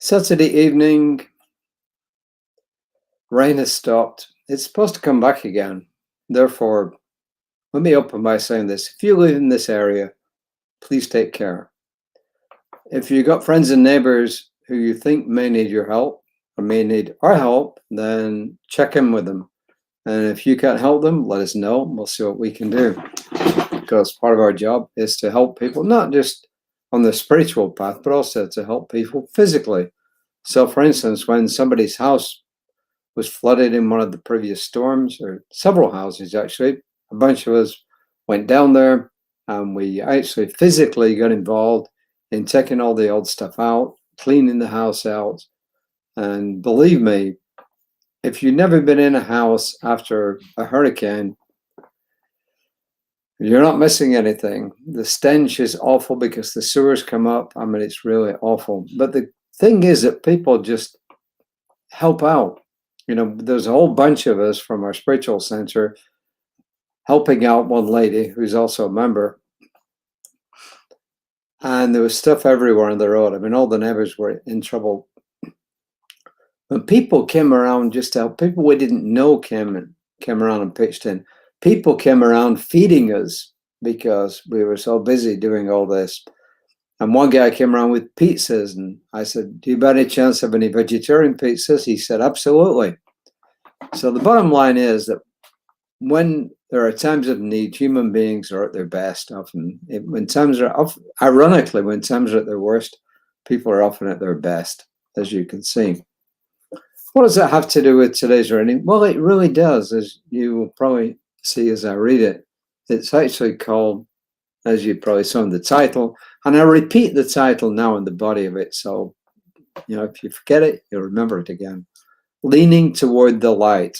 Saturday evening, rain has stopped. It's supposed to come back again. Therefore, let me open by saying this. If you live in this area, please take care. If you've got friends and neighbors who you think may need your help or may need our help, then check in with them. And if you can't help them, let us know. We'll see what we can do. Because part of our job is to help people, not just on the spiritual path, but also to help people physically. So, for instance, when somebody's house was flooded in one of the previous storms, or several houses actually, a bunch of us went down there and we actually physically got involved in taking all the old stuff out, cleaning the house out. And believe me, if you've never been in a house after a hurricane, you're not missing anything. The stench is awful because the sewers come up. I mean, it's really awful. But the thing is that people just help out. You know, there's a whole bunch of us from our spiritual center helping out one lady who's also a member. And there was stuff everywhere on the road. I mean, all the neighbors were in trouble. When people came around just to help, people we didn't know came around and pitched in. People came around feeding us because we were so busy doing all this. And one guy came around with pizzas, and I said, "Do you by any chance have any vegetarian pizzas?" He said, "Absolutely." So the bottom line is that when there are times of need, human beings are at their best often. When times are, ironically, when times are at their worst, people are often at their best, as you can see. What does that have to do with today's reading? Well, it really does, as you will probably see as I read it. It's actually called, as you probably saw in the title, and I repeat the title now in the body of it, so you know, if you forget it, you'll remember it again. Leaning toward the light.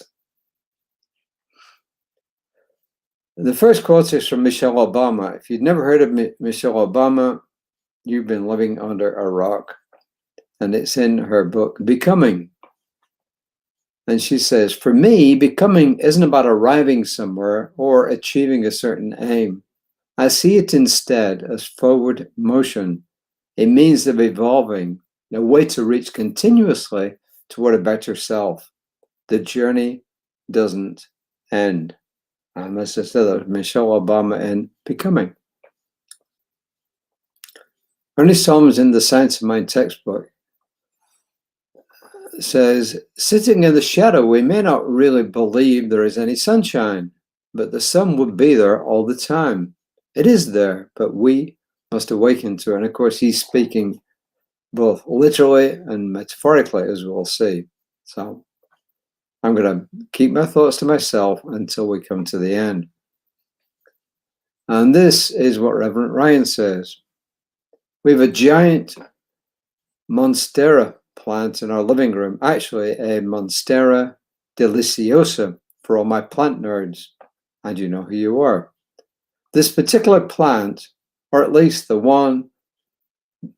The first quote is from Michelle Obama. If you've never heard of Michelle Obama, you've been living under a rock. And it's in her book, Becoming. And she says, "For me, becoming isn't about arriving somewhere or achieving a certain aim. I see it instead as forward motion, a means of evolving, a way to reach continuously toward a better self. The journey doesn't end." And as I said, that was Michelle Obama in Becoming. Ernest Holmes in the Science of Mind textbook says, "Sitting in the shadow, we may not really believe there is any sunshine, but the sun would be there all the time. It is there, but we must awaken to it." And of course, he's speaking both literally and metaphorically, as we'll see. So I'm going to keep my thoughts to myself until we come to the end. And this is what Reverend Ryan says. We have a giant Monstera plant in our living room, actually a Monstera deliciosa for all my plant nerds, and you know who you are. This particular plant, or at least the one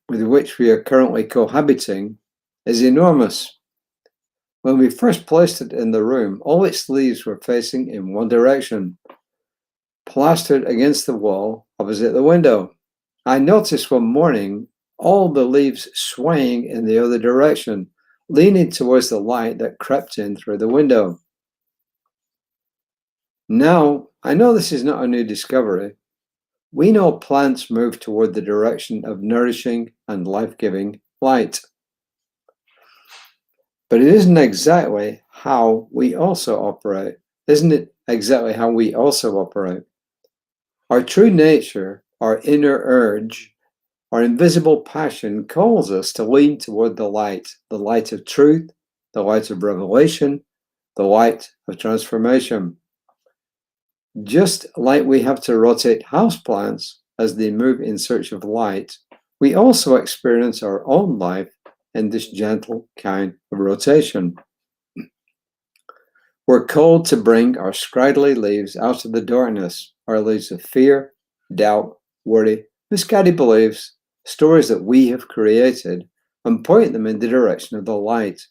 with which we are currently cohabiting, is enormous. When we first placed it in the room, all its leaves were facing in one direction, plastered against the wall opposite the window. I noticed one morning all the leaves swaying in the other direction, leaning towards the light that crept in through the window. Now, I know this is not a new discovery. We know plants move toward the direction of nourishing and life-giving light. But it isn't exactly how we also operate. Isn't it exactly how we also operate? Our true nature, our inner urge, our invisible passion calls us to lean toward the light of truth, the light of revelation, the light of transformation. Just like we have to rotate houseplants as they move in search of light, we also experience our own life in this gentle kind of rotation. We're called to bring our scraggly leaves out of the darkness, our leaves of fear, doubt, worry, misguided beliefs, stories that we have created, and point them in the direction of the light.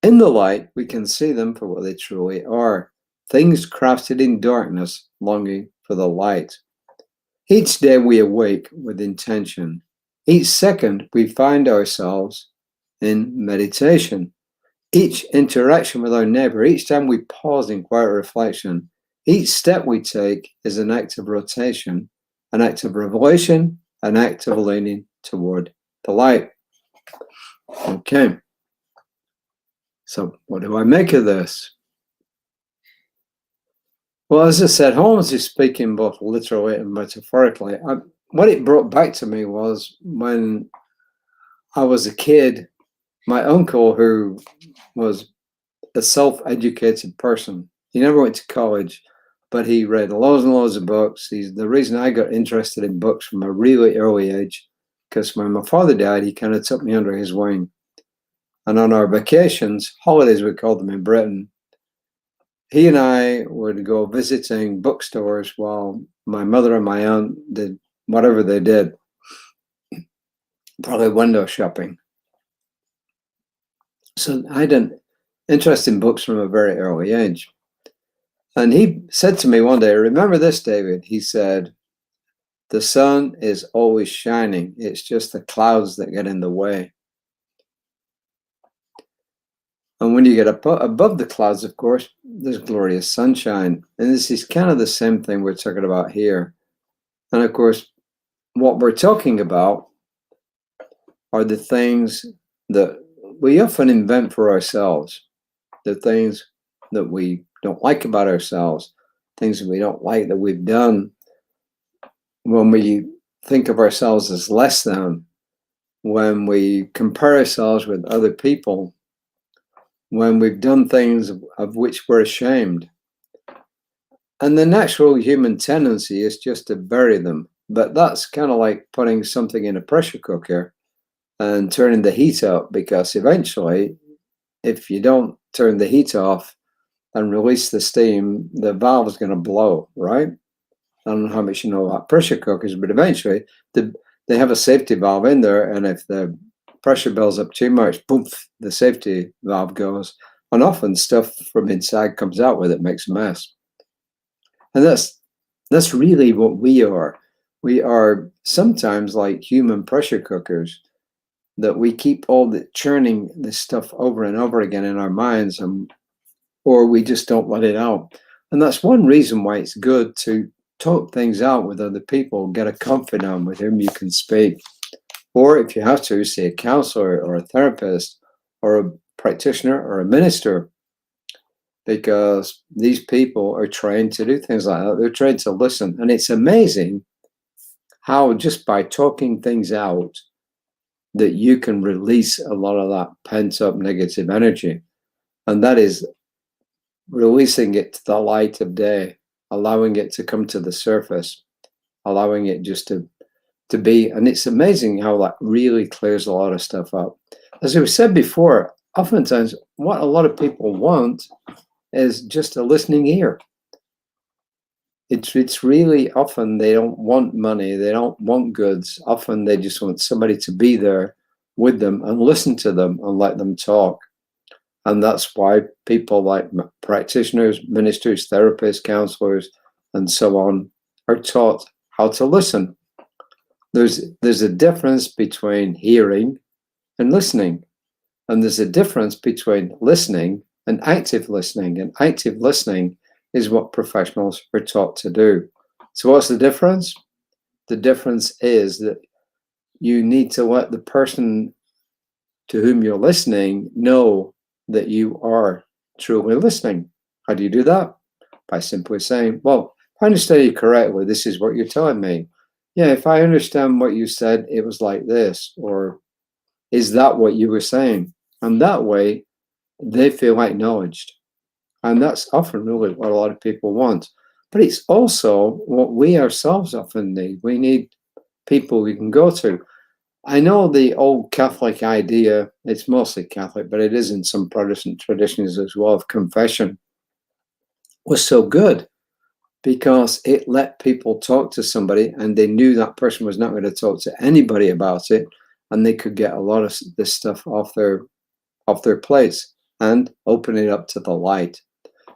In the light, we can see them for what they truly are, things crafted in darkness, longing for the light. Each day we awake with intention. Each second we find ourselves in meditation. Each interaction with our neighbor, each time we pause in quiet reflection, each step we take is an act of rotation, an act of revelation, an act of leaning toward the light. Okay. So what do I make of this? Well, as I said, Holmes is speaking both literally and metaphorically. What it brought back to me was when I was a kid, my uncle, who was a self-educated person, he never went to college, but he read loads and loads of books. He's the reason I got interested in books from a really early age, because when my father died, he kind of took me under his wing. And on our vacations, holidays we called them in Britain, he and I would go visiting bookstores while my mother and my aunt did whatever they did, probably window shopping. So I had an interest in books from a very early age. And he said to me one day, "Remember this, David," he said, "the sun is always shining. It's just the clouds that get in the way." And when you get above the clouds, of course, there's glorious sunshine. And this is kind of the same thing we're talking about here. And of course, what we're talking about are the things that we often invent for ourselves, the things that we don't like about ourselves, things that we don't like that we've done. When we think of ourselves as less than, when we compare ourselves with other people, when we've done things of which we're ashamed. And the natural human tendency is just to bury them. But that's kind of like putting something in a pressure cooker and turning the heat up, because eventually, if you don't turn the heat off and release the steam, the valve is going to blow, right? I don't know how much you know about pressure cookers, but eventually they have a safety valve in there, and if the pressure builds up too much, boom, the safety valve goes, and often stuff from inside comes out with it, makes a mess. And that's really what we are. We are sometimes like human pressure cookers, that we keep all the churning this stuff over and over again in our minds, or we just don't let it out. And that's one reason why it's good to talk things out with other people, get a confidant with whom you can speak. Or if you have to, see a counselor or a therapist or a practitioner or a minister, because these people are trained to do things like that. They're trained to listen. And it's amazing how just by talking things out that you can release a lot of that pent-up negative energy. And that is releasing it to the light of day, allowing it to come to the surface, allowing it just to be. And it's amazing how that really clears a lot of stuff up. As we said before, oftentimes what a lot of people want is just a listening ear. It's really often they don't want money, they don't want goods. Often they just want somebody to be there with them and listen to them and let them talk. And that's why people like practitioners, ministers, therapists, counselors, and so on are taught how to listen. There's a difference between hearing and listening. And there's a difference between listening and active listening. And active listening is what professionals are taught to do. So what's the difference? The difference is that you need to let the person to whom you're listening know that you are truly listening. How do you do that? By simply saying, well, if I understand you correctly, this is what you're telling me. Yeah, if I understand what you said, it was like this, or is that what you were saying? And that way, they feel acknowledged. And that's often really what a lot of people want. But it's also what we ourselves often need. We need people we can go to. I know the old Catholic idea, it's mostly Catholic, but it is in some Protestant traditions as well, of confession, was so good because it let people talk to somebody and they knew that person was not going to talk to anybody about it, and they could get a lot of this stuff off their plates and open it up to the light.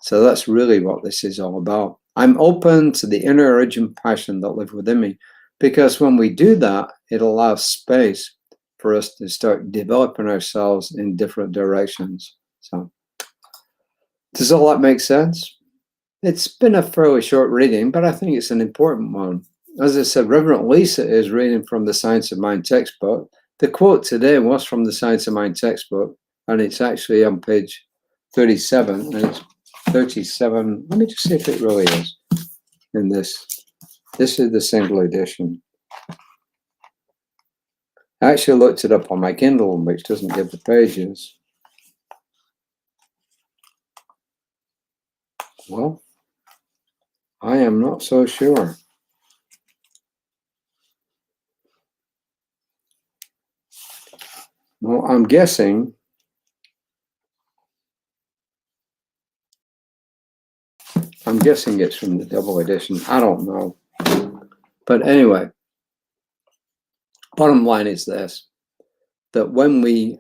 So that's really what this is all about. I'm open to the inner urge and passion that live within me, because when we do that, it allows space for us to start developing ourselves in different directions. So, does all that make sense? It's been a fairly short reading, but I think it's an important one. As I said, Reverend Lisa is reading from the Science of Mind textbook. The quote today was from the Science of Mind textbook, and it's actually on page 37, and it's 37. Let me just see if it really is in this. This is the single edition. I actually looked it up on my Kindle, which doesn't give the pages. Well, I am not so sure. Well, I'm guessing it's from the double edition. I don't know. But anyway, bottom line is this, that when we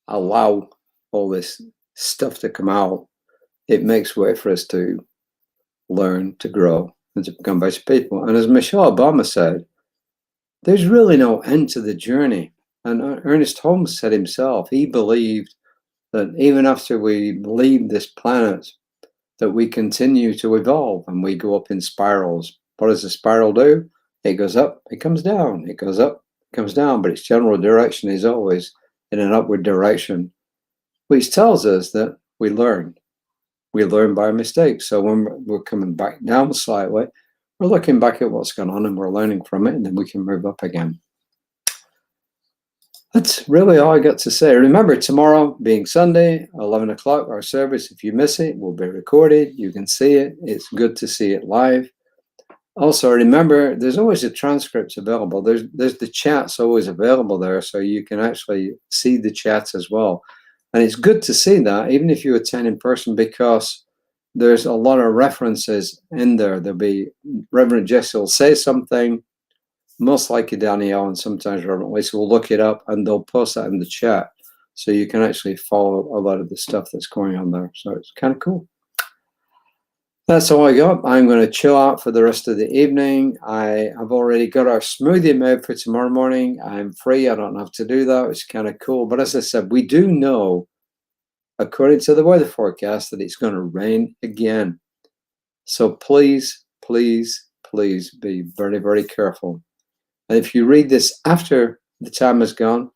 allow all this stuff to come out, it makes way for us to learn, to grow, and to become better people. And as Michelle Obama said, there's really no end to the journey. And Ernest Holmes said himself, he believed that even after we leave this planet, that we continue to evolve and we go up in spirals. What does a spiral do? It goes up, it comes down, it goes up, it comes down, but its general direction is always in an upward direction, which tells us that we learn. We learn by mistakes. So when we're coming back down slightly, we're looking back at what's gone on and we're learning from it, and then we can move up again. That's really all I got to say. Remember, tomorrow being Sunday, 11 o'clock, our service, if you miss it, will be recorded. You can see it. It's good to see it live. Also, remember, there's always the transcripts available. There's the chats always available there, so you can actually see the chats as well. And it's good to see that, even if you attend in person, because there's a lot of references in there. There'll be Reverend Jesse will say something, most likely Danielle, and sometimes Reverend Lisa will look it up and they'll post that in the chat. So you can actually follow a lot of the stuff that's going on there. So it's kind of cool. That's all I got. I'm going to chill out for the rest of the evening. I have already got our smoothie made for tomorrow morning. I'm free. I don't have to do that. It's kind of cool. But as I said, we do know, according to the weather forecast, that it's going to rain again. So please, please, please be very, very careful. And if you read this after the time is gone,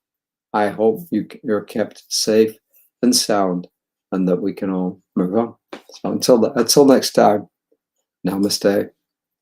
I hope you're kept safe and sound and that we can all move on. So until next time, namaste.